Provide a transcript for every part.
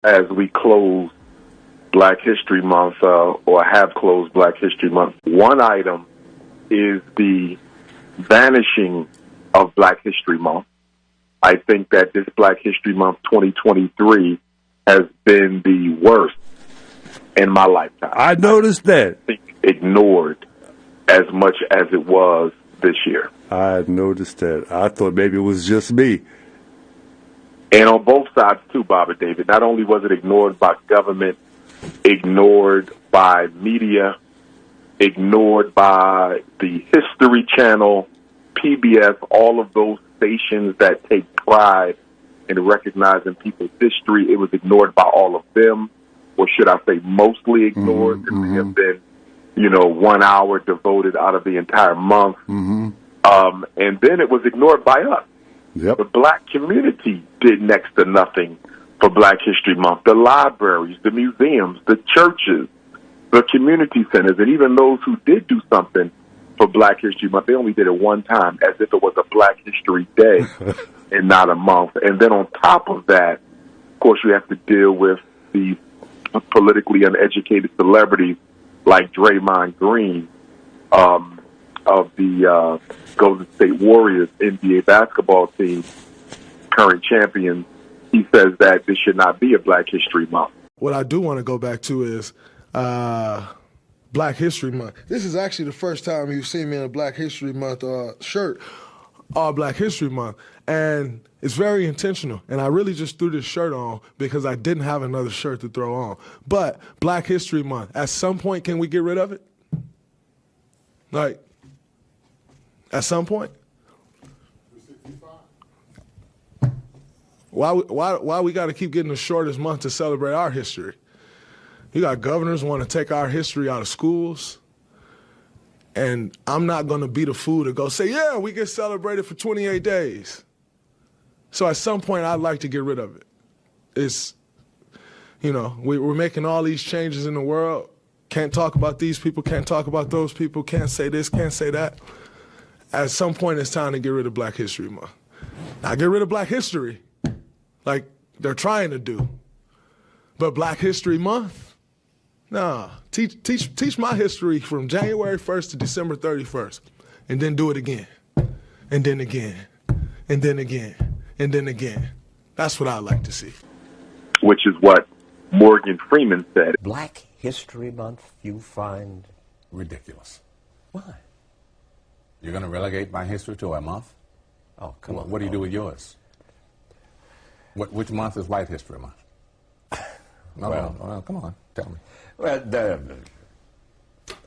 as we close Black History Month, or have closed Black History Month. One item is the vanishing of Black History Month. I think that this Black History Month 2023 has been the worst in my lifetime. I noticed that. I think ignored as much as it was this year. I noticed that. I thought maybe it was just me. And on both sides, too, Bobby David. Not only was it ignored by government, ignored by media, ignored by the History Channel, PBS, all of those stations that take pride in recognizing people's history. It was ignored by all of them, or should I say mostly ignored. There may have been, 1 hour devoted out of the entire month. And then it was ignored by us. Yep. The Black community did next to nothing for Black History Month. The libraries, the museums, the churches, the community centers, and even those who did do something for Black History Month, they only did it one time, as if it was a Black History Day and not a month. And then on top of that, of course, we have to deal with the politically uneducated celebrities like Draymond Green, of the Golden State Warriors NBA basketball team, current champions. He says that this should not be a Black History Month. What I do want to go back to is Black History Month. This is actually the first time you've seen me in a Black History Month shirt, all Black History Month. And it's very intentional. And I really just threw this shirt on because I didn't have another shirt to throw on. But Black History Month, at some point, can we get rid of it? Like, at some point? Why we got to keep getting the shortest month to celebrate our history? You got governors want to take our history out of schools, and I'm not going to be the fool to go say, yeah, we get celebrated for 28 days. So at some point, I'd like to get rid of it. It's, we're making all these changes in the world. Can't talk about these people, can't talk about those people, can't say this, can't say that. At some point, it's time to get rid of Black History Month. Not get rid of Black history, like they're trying to do. But Black History Month? Nah. Teach my history from January 1st to December 31st. And then do it again. And then again. And then again. And then again. That's what I like to see. Which is what Morgan Freeman said. Black History Month you find ridiculous. Why? You're going to relegate my history to a month? Oh, come on. What do you do with yours? Which month is White History Month? Well, come on, tell me. Well,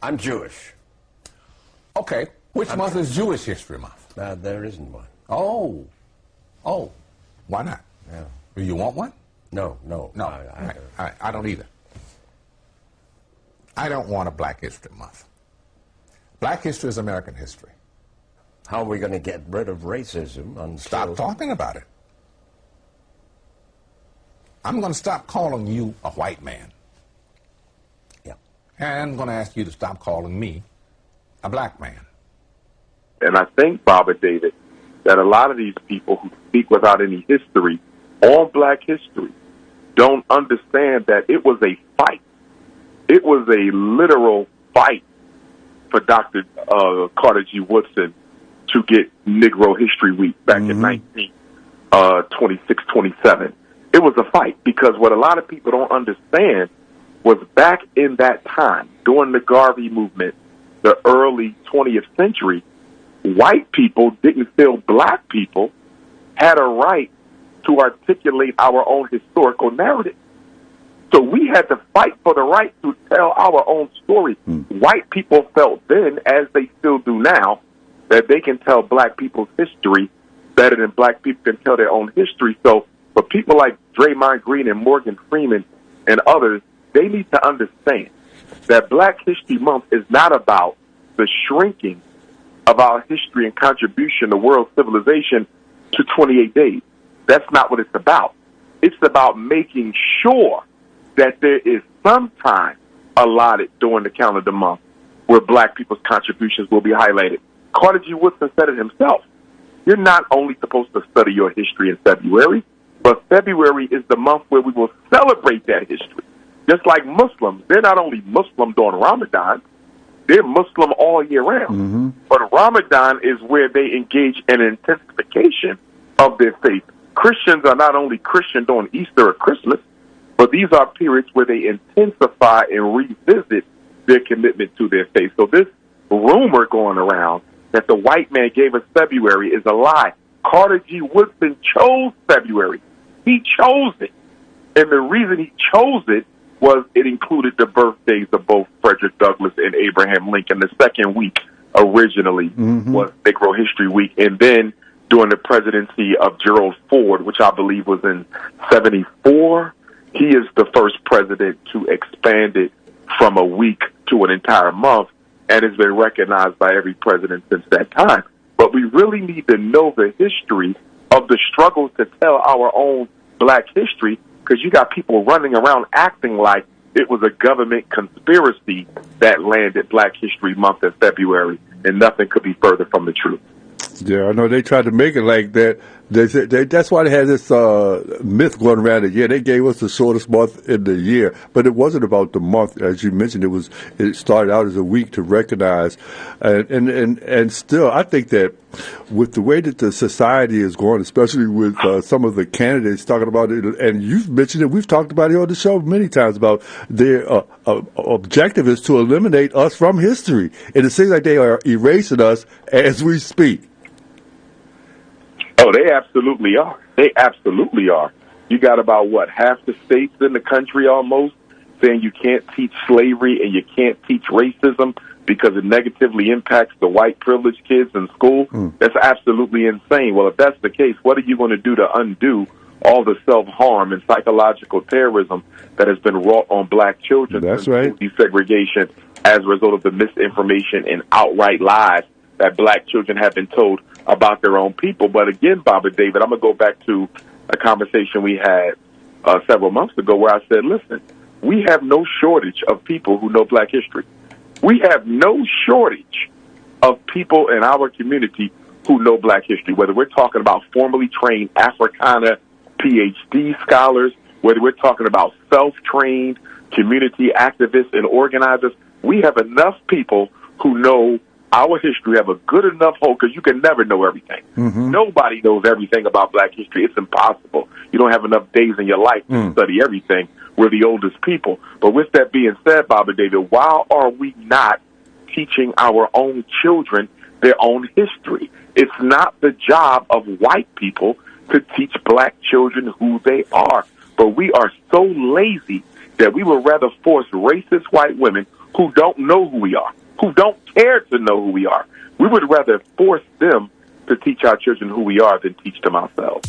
I'm Jewish. Okay, which month is Jewish History Month? There isn't one. Oh, why not? Yeah. Do you want one? No. I don't either. I don't want a Black History Month. Black history is American history. How are we going to get rid of racism? Stop talking about it. I'm going to stop calling you a white man. Yeah. And I'm going to ask you to stop calling me a black man. And I think, Barbara David, that a lot of these people who speak without any history on Black history don't understand that it was a fight. It was a literal fight for Dr. Carter G. Woodson to get Negro History Week back in 1926, 27. It was a fight because what a lot of people don't understand was back in that time, during the Garvey movement, the early 20th century, white people didn't feel black people had a right to articulate our own historical narrative. So we had to fight for the right to tell our own story. White people felt then, as they still do now, that they can tell black people's history better than black people can tell their own history. So for people like Draymond Green and Morgan Freeman and others, they need to understand that Black History Month is not about the shrinking of our history and contribution to world civilization to 28 days. That's not what it's about. It's about making sure that there is some time allotted during the calendar month where black people's contributions will be highlighted. Carter G. Woodson said it himself. You're not only supposed to study your history in February, But February is the month where we will celebrate that history. Just like Muslims, they're not only Muslim during Ramadan, they're Muslim all year round. But Ramadan is where they engage in intensification of their faith. Christians are not only Christian during Easter or Christmas, but these are periods where they intensify and revisit their commitment to their faith. So this rumor going around that the white man gave us February is a lie. Carter G. Woodson chose February. He chose it. And the reason he chose it was it included the birthdays of both Frederick Douglass and Abraham Lincoln. The second week originally was Negro History Week. And then during the presidency of Gerald Ford, which I believe was in 74, he is the first president to expand it from a week to an entire month, and has been recognized by every president since that time. But we really need to know the history of the struggle to tell our own black history, because you got people running around acting like it was a government conspiracy that landed Black History Month in February, and nothing could be further from the truth. Yeah, I know they tried to make it like that. That's why they had this myth going around that, they gave us the shortest month in the year. But it wasn't about the month. As you mentioned, it started out as a week to recognize. And still, I think that with the way that the society is going, especially with some of the candidates talking about it, and you've mentioned it, we've talked about it on the show many times, about their objective is to eliminate us from history. And it seems like they are erasing us as we speak. Oh, they absolutely are. They absolutely are. You got about, half the states in the country almost saying you can't teach slavery and you can't teach racism because it negatively impacts the white privileged kids in school. That's absolutely insane. Well, if that's the case, what are you going to do to undo all the self-harm and psychological terrorism that has been wrought on black children? That's right. Desegregation as a result of the misinformation and outright lies that black children have been told about their own people. But again, Baba David, I'm going to go back to a conversation we had several months ago where I said, listen, we have no shortage of people who know black history. We have no shortage of people in our community who know black history, whether we're talking about formally trained Africana PhD scholars, whether we're talking about self-trained community activists and organizers. We have enough people who know our history, have a good enough hold, because you can never know everything. Nobody knows everything about black history. It's impossible. You don't have enough days in your life to study everything. We're the oldest people. But with that being said, Baba David, why are we not teaching our own children their own history? It's not the job of white people to teach black children who they are. But we are so lazy that we would rather force racist white women who don't know who we are, who don't care to know who we are. We would rather force them to teach our children who we are than teach them ourselves.